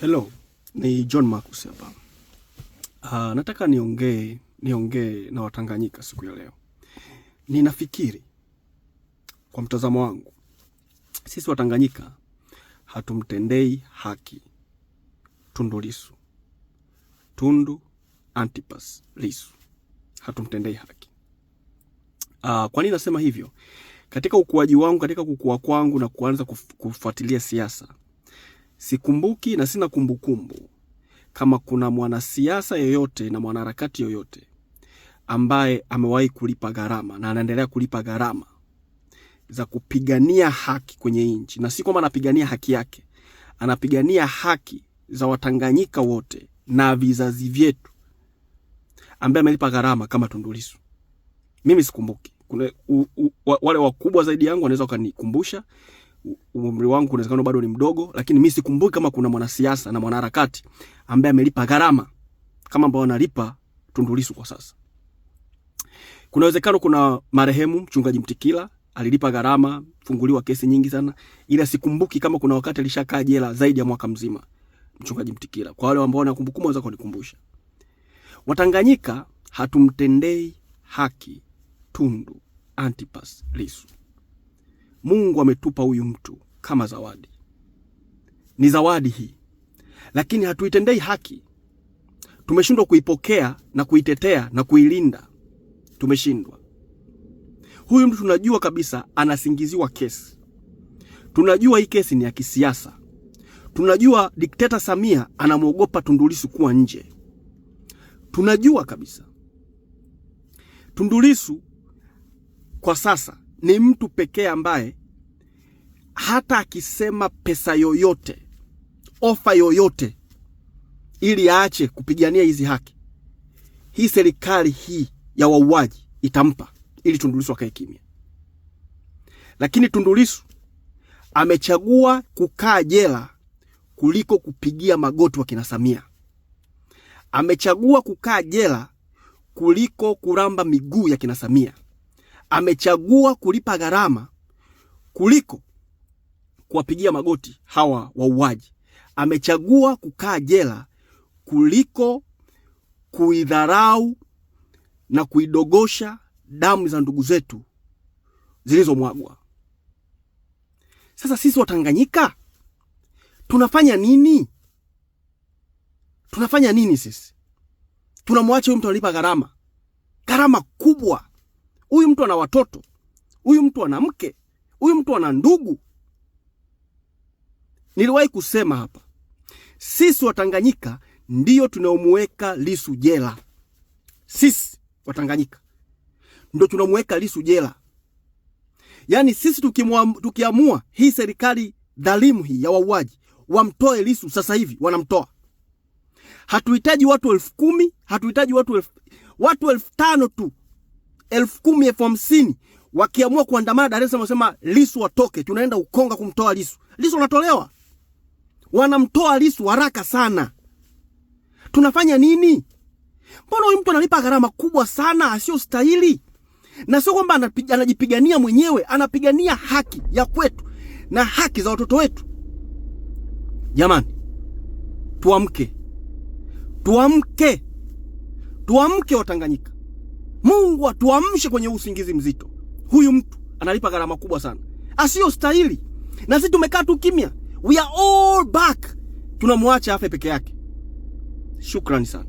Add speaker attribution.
Speaker 1: Hello, ni John Marcus hapa. Nataka niongee na Watanganyika siku ya leo. Ninafikiri kwa mtazamo wangu, sisi Watanganyika hatumtendei haki Tundu Lissu. Tundu Antipas Lissu. Hatumtendei haki. Kwa nini nasema hivyo? Katika ukuaji wangu, katika kukua kwangu na kuanza kufuatilia siasa, sikumbuki na sina kumbukumbu kama kuna mwanasiasa yoyote na mwanaharakati yoyote ambaye amewahi kulipa gharama na anaendelea kulipa gharama za kupigania haki kwenye nchi. Na si kwamba anapigania haki yake, anapigania haki za Watanganyika wote na vizazi vyetu, ambaye amelipa gharama kama Tundu Lissu. Mimi sikumbuki. Kuna wale wakubwa zaidi yangu wanaweza kunikumbusha. Umri wangu unawezekana bado ni mdogo, lakini mimi sikumbuki kama kuna mwanasiasa na mwanaharakati ambaye amelipa gharama kama ambao analipa Tundu Lissu kwa sasa. Kuna uwezekano kuna marehemu mchungaji Mtikila alilipa gharama, funguliwa kesi nyingi sana, ila sikumbuki kama kuna wakati alishakaa jela zaidi ya mwaka mzima mchungaji Mtikila. Kwa wale ambao wana kumbukumbu wanaweza kunikumbusha. Watanganyika hatumtendei haki Tundu Antipas Lissu. Mungu ametupa huyu mtu kama zawadi. Ni zawadi hii. Lakini hatuitendei haki. Tumeshindwa kuipokea na kuitetea na kuilinda. Tumeshindwa. Huyu mtu tunajua kabisa anasingiziwa kesi. Tunajua hii kesi ni ya kisiasa. Tunajua dikteta Samia anamuogopa Tundu Lissu kuwa nje. Tunajua kabisa. Tundu Lissu kwa sasa ni mtu pekee ambaye hata akisema pesa yoyote, ofa yoyote, ili aache kupigania hizi haki, hii serikali hii ya wauaji itampa ili Tundu Lissu akae kimya. Lakini Tundu Lissu amechagua kukaa jela kuliko kupigia magoti wa kina Samia. Amechagua kukaa jela kuliko kuramba miguu ya kina Samia. Amechagua kulipa gharama kuliko kuwapigia magoti hawa wauaji. Amechagua kukaa jela kuliko kuidharau na kuidogosha damu za ndugu zetu zilizomwagwa. Sasa sisi Watanganyika tunafanya nini? Tunafanya nini sisi? Tunamwacha huyu mtu analipa gharama. Gharama kubwa. Huyu mtu ana watoto. Huyu mtu ana mke. Huyu mtu ana ndugu. Niliwahi kusema hapa, sisi Watanganyika ndio tunaomweka Lissu jela. Sisi Watanganyika ndio tunaomweka Lissu jela. Yaani sisi tukiamua hii serikali dhalimu hii ya wauaji wamtoe Lissu sasa hivi wanamtoa. Hatuhitaji watu 10,000, hatuhitaji watu 5,000 tu. 10,000, 50,000 wakiamua kuandamana Dar es Salaam wasema Lissu watoke, tunaenda Ukonga kumtoa Lissu. Lissu anatolewa. Wanamtoa Lissu haraka sana. Tunafanya nini? Mbona huyu mtu analipa gharama kubwa sana asio stahili? Na sio kwamba anajipigania mwenyewe, anapigania haki ya kwetu na haki za watoto wetu. Jamani, tuamke. Tuamke. Tuamke Watanganyika. Mungu atuamshe kwenye usingizi mzito. Huyu mtu analipa gharama kubwa sana asio stahili. Na sisi tumekaa tu kimya. We are all back. Tunamwacha afe peke yake. Shukrani sana.